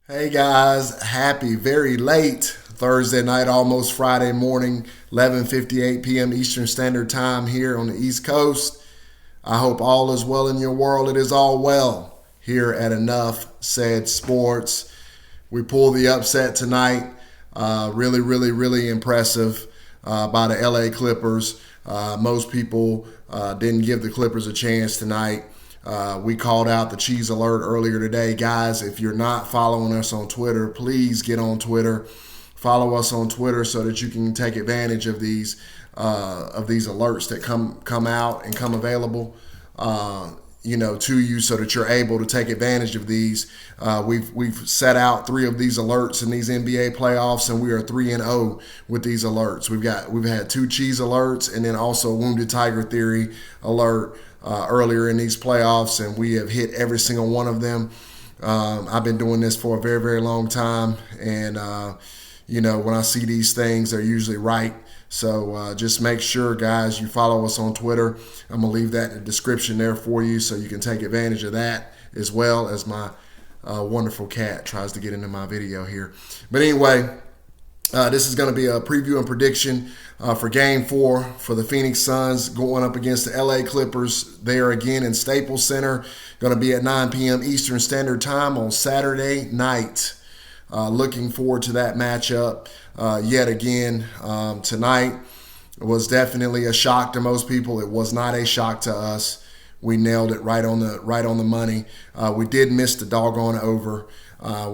Hey guys, happy very late Thursday night, almost Friday morning, 11:58 p.m. Eastern Standard Time here on the East Coast. I hope all is well in your world. It is all well here at Enough Said Sports. We pulled the upset tonight. Really impressive by the LA Clippers. Most people didn't give the Clippers a chance tonight. We called out the cheese alert earlier today. Guys, if you're not following us on Twitter, please get on Twitter. Follow us on Twitter so that you can take advantage of these alerts that come out and come available. To you so that you're able to take advantage of these. We've set out three of these alerts in these NBA playoffs, and we are 3-0 with these alerts. We've had two cheese alerts, and then also a Wounded Tiger Theory alert earlier in these playoffs, and we have hit every single one of them. I've been doing this for a very long time, and when I see these things, they're usually right. So just make sure, guys, you follow us on Twitter. I'm going to leave that in the description there for you so you can take advantage of that, as well as my wonderful cat tries to get into my video here. But anyway, this is going to be a preview and prediction for Game 4 for the Phoenix Suns going up against the LA Clippers. They are again in Staples Center. Going to be at 9 p.m. Eastern Standard Time on Saturday night. Looking forward to that matchup yet again tonight. It was definitely a shock to most people. It was not a shock to us. We nailed it right on the money. We did miss the doggone over. The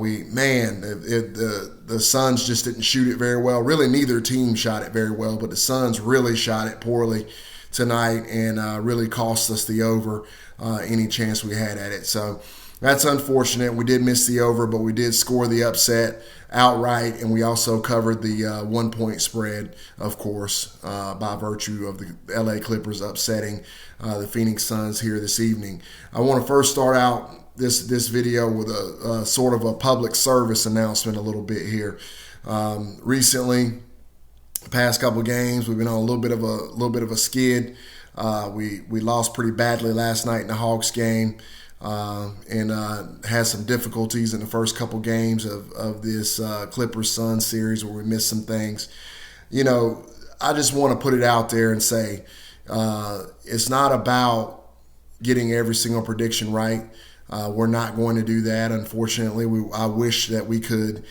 Suns just didn't shoot it very well. Really, neither team shot it very well, but the Suns really shot it poorly tonight and really cost us the over any chance we had at it. So that's unfortunate. We did miss the over, but we did score the upset outright, and we also covered the 1-point spread, of course, by virtue of the LA Clippers upsetting the Phoenix Suns here this evening. I want to first start out this video with a sort of a public service announcement a little bit here. Recently, the past couple games, we've been on a little bit of a skid. We lost pretty badly last night in the Hawks game. And had some difficulties in the first couple games of this Clippers-Suns series where we missed some things. I just want to put it out there and say it's not about getting every single prediction right. We're not going to do that, unfortunately. I wish that we could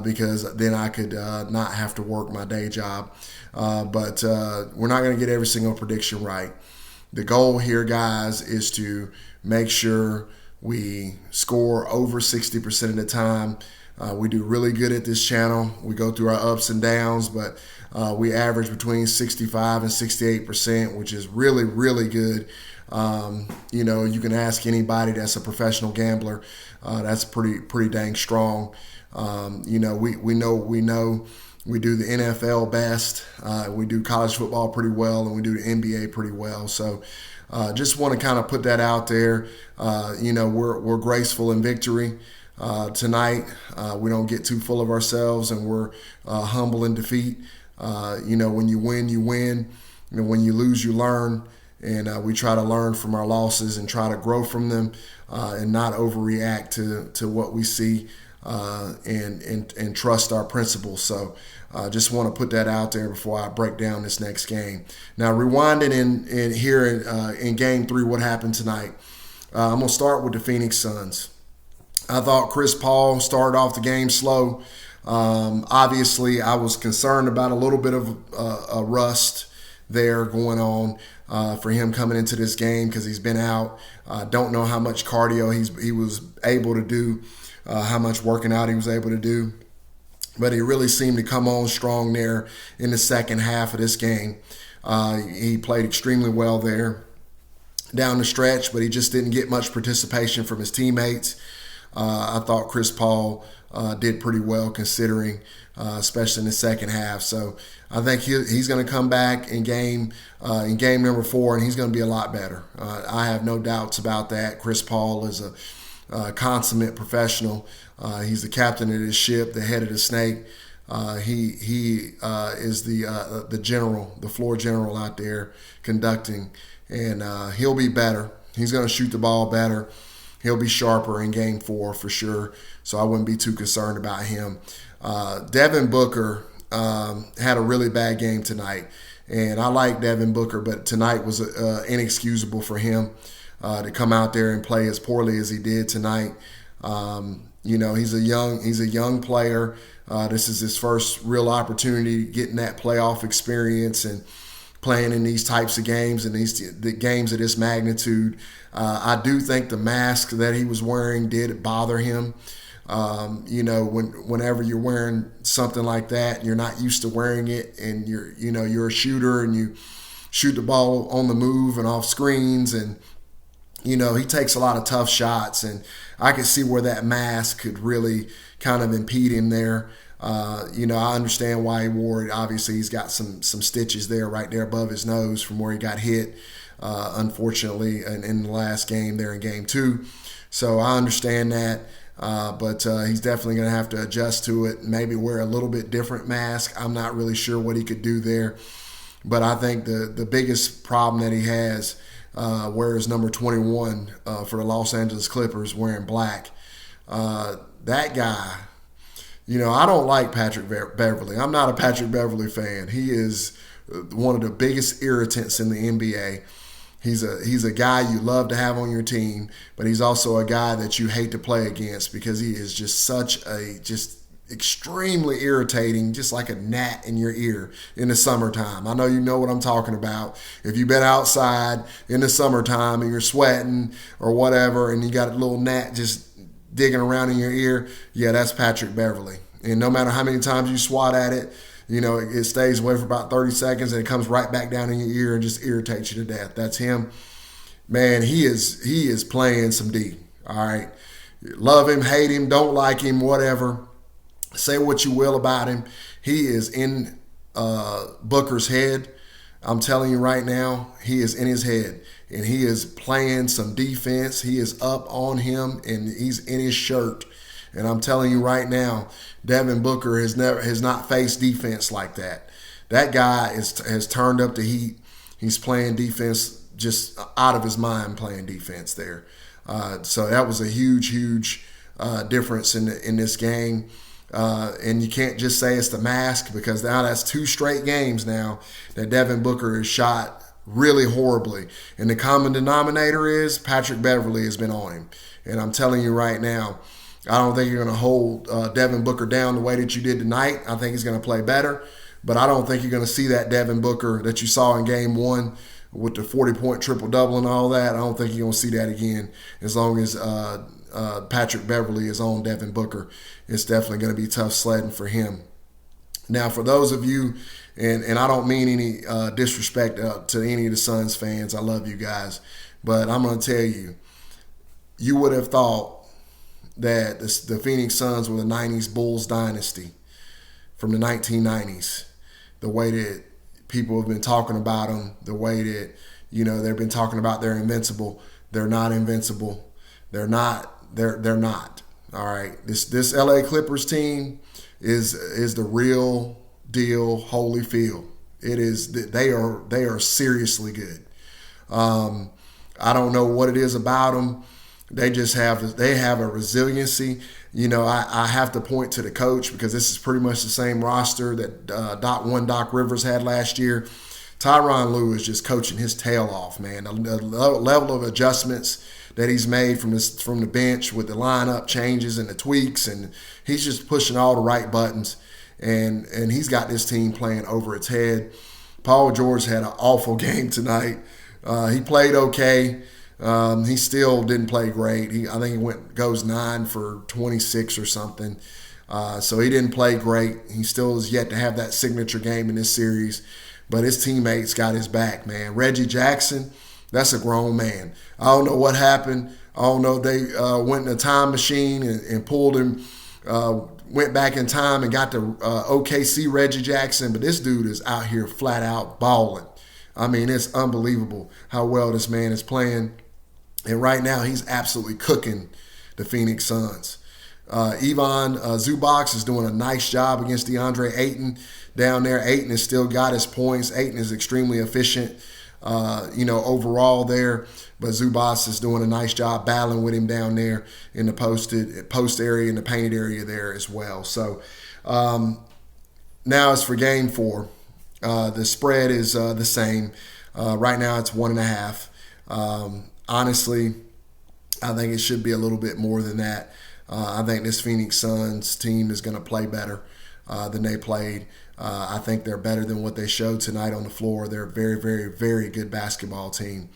because then I could not have to work my day job. But we're not going to get every single prediction right. The goal here, guys, is to make sure we score over 60% of the time. We do really good at this channel. We go through our ups and downs, but we average between 65 and 68%, which is really good. You can ask anybody that's a professional gambler. That's pretty dang strong. We know we do the NFL best. We do college football pretty well, and we do the NBA pretty well. So just want to kind of put that out there. We're graceful in victory tonight. We don't get too full of ourselves, and we're humble in defeat. When you win, you win. When you lose, you learn. And we try to learn from our losses and try to grow from them and not overreact to what we see and trust our principles. So just want to put that out there before I break down this next game. Now, rewinding in here in Game 3, what happened tonight. I'm going to start with the Phoenix Suns. I thought Chris Paul started off the game slow. Obviously, I was concerned about a little bit of a rust there going on for him coming into this game because he's been out. Don't know how much cardio he was able to do, how much working out he was able to do. But he really seemed to come on strong there in the second half of this game. He played extremely well there down the stretch, but he just didn't get much participation from his teammates. I thought Chris Paul did pretty well considering, especially in the second half. So I think he's going to come back in game number 4, and he's going to be a lot better. I have no doubts about that. Chris Paul is a consummate professional. He's the captain of this ship, the head of the snake. He is the general, the floor general out there conducting, and he'll be better. He's going to shoot the ball better. he'll be sharper in Game 4 for sure. So I wouldn't be too concerned about him. Devin Booker had a really bad game tonight. And I like Devin Booker, but tonight was inexcusable for him to come out there and play as poorly as he did tonight. He's a young player. This is his first real opportunity getting that playoff experience and playing in these types of games and the games of this magnitude. I do think the mask that he was wearing did bother him. Whenever you're wearing something like that, and you're not used to wearing it, and you're a shooter and you shoot the ball on the move and off screens, and he takes a lot of tough shots, and I could see where that mask could really kind of impede him there. I understand why he wore it. Obviously, he's got some stitches there right there above his nose from where he got hit, unfortunately, in the last game there in Game 2. So I understand that. But he's definitely going to have to adjust to it, maybe wear a little bit different mask. I'm not really sure what he could do there. But I think the biggest problem that he has, wears number 21 for the Los Angeles Clippers wearing black. That guy, I don't like Patrick Beverley. I'm not a Patrick Beverley fan. He is one of the biggest irritants in the NBA. He's a guy you love to have on your team, but he's also a guy that you hate to play against because he is just extremely irritating, just like a gnat in your ear in the summertime. I know you know what I'm talking about. If you've been outside in the summertime and you're sweating or whatever, and you got a little gnat just digging around in your ear, yeah, that's Patrick Beverley. And no matter how many times you swat at it, it stays away for about 30 seconds and it comes right back down in your ear and just irritates you to death. That's him. Man, he is playing some D. All right. Love him, hate him, don't like him, whatever. Say what you will about him. He is in Booker's head. I'm telling you right now, he is in his head. And he is playing some defense. He is up on him and he's in his shirt. And I'm telling you right now, Devin Booker has not faced defense like that. That guy has turned up the heat. He's playing defense just out of his mind, playing defense there. So that was a huge difference in this game. And you can't just say it's the mask, because now that's 2 straight games now that Devin Booker has shot really horribly. And the common denominator is Patrick Beverley has been on him. And I'm telling you right now, I don't think you're going to hold Devin Booker down the way that you did tonight. I think he's going to play better. But I don't think you're going to see that Devin Booker that you saw in Game 1 with the 40-point triple-double and all that. I don't think you're going to see that again as long as Patrick Beverley is on Devin Booker. It's definitely going to be tough sledding for him. Now, for those of you, and I don't mean any disrespect to any of the Suns fans. I love you guys. But I'm going to tell you, you would have thought that the Phoenix Suns were the 90s Bulls dynasty from the 1990s. The way that people have been talking about them, the way that, they've been talking about they're invincible. They're not invincible. They're not. All right. This LA Clippers team is the real deal Holyfield. It is. They are seriously good. I don't know what it is about them. They have a resiliency. I have to point to the coach, because this is pretty much the same roster that Doc Rivers had last year. Tyronn Lue is just coaching his tail off, man. The level of adjustments that he's made from the bench with the lineup changes and the tweaks, and he's just pushing all the right buttons, and he's got this team playing over its head. Paul George had an awful game tonight. He played okay. He still didn't play great. I think he goes 9 for 26 or something. So he didn't play great. He still is yet to have that signature game in this series. But his teammates got his back, man. Reggie Jackson, that's a grown man. I don't know what happened. I don't know if they went in a time machine and pulled him, went back in time and got to OKC Reggie Jackson. But this dude is out here flat out balling. I mean, it's unbelievable how well this man is playing. And right now, he's absolutely cooking the Phoenix Suns. Ivan Zubac is doing a nice job against DeAndre Ayton down there. Ayton has still got his points. Ayton is extremely efficient. overall there. But Zubas is doing a nice job battling with him down there in the post area and the painted area there as well. So now as for game 4, the spread is the same. Right now it's 1.5. Honestly, I think it should be a little bit more than that. I think this Phoenix Suns team is going to play better than they played. I think they're better than what they showed tonight on the floor. They're a very, very, very good basketball team.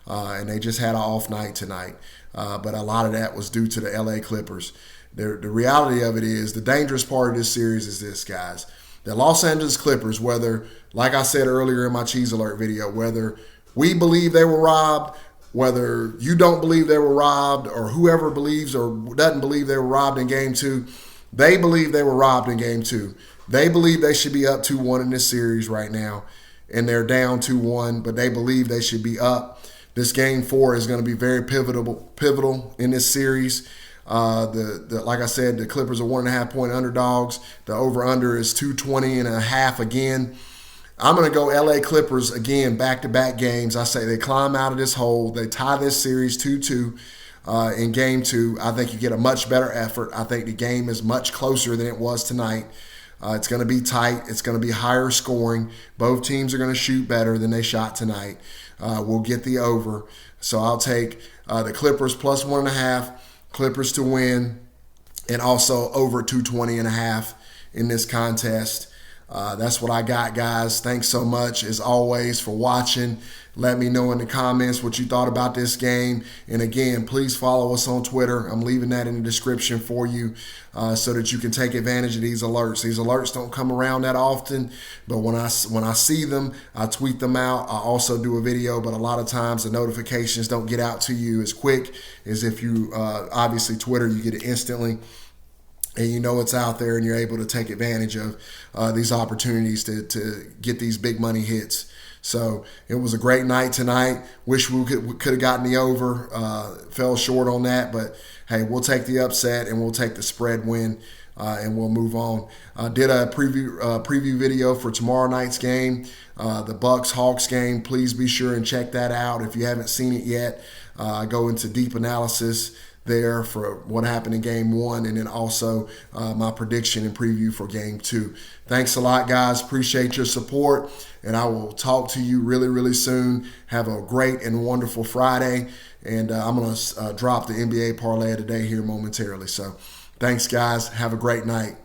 And they just had an off night tonight. But a lot of that was due to the LA Clippers. The reality of it is, the dangerous part of this series is this, guys. The Los Angeles Clippers, whether, like I said earlier in my Cheese Alert video, whether we believe they were robbed, whether you don't believe they were robbed, or whoever believes or doesn't believe they were robbed in Game 2, they believe they were robbed in Game 2. They believe they should be up 2-1 in this series right now, and they're down 2-1, but they believe they should be up. This Game 4 is going to be very pivotal in this series. Like I said, the Clippers are 1.5-point underdogs. The over-under is 220.5 again. I'm going to go LA Clippers again, back-to-back games. I say they climb out of this hole. They tie this series 2-2 in Game 2. I think you get a much better effort. I think the game is much closer than it was tonight. It's going to be tight. It's going to be higher scoring. Both teams are going to shoot better than they shot tonight. We'll get the over. So I'll take the Clippers plus 1.5, Clippers to win, and also over 220.5 in this contest. That's what I got, guys. Thanks so much, as always, for watching. Let me know in the comments what you thought about this game. And again, please follow us on Twitter. I'm leaving that in the description for you so that you can take advantage of these alerts. These alerts don't come around that often, but when I see them, I tweet them out. I also do a video, but a lot of times the notifications don't get out to you as quick as if you, obviously Twitter, you get it instantly. And you know it's out there, and you're able to take advantage of these opportunities to get these big money hits. So it was a great night tonight. Wish we could have gotten the over. Fell short on that, but hey, we'll take the upset and we'll take the spread win, and we'll move on. Did a preview video for tomorrow night's game, the Bucks-Hawks game. Please be sure and check that out if you haven't seen it yet. Go into deep analysis there for what happened in Game 1, and then also my prediction and preview for Game 2. Thanks a lot, guys. Appreciate your support, and I will talk to you really, really soon. Have a great and wonderful Friday, and I'm going to drop the NBA parlay of the day here momentarily. So thanks, guys. Have a great night.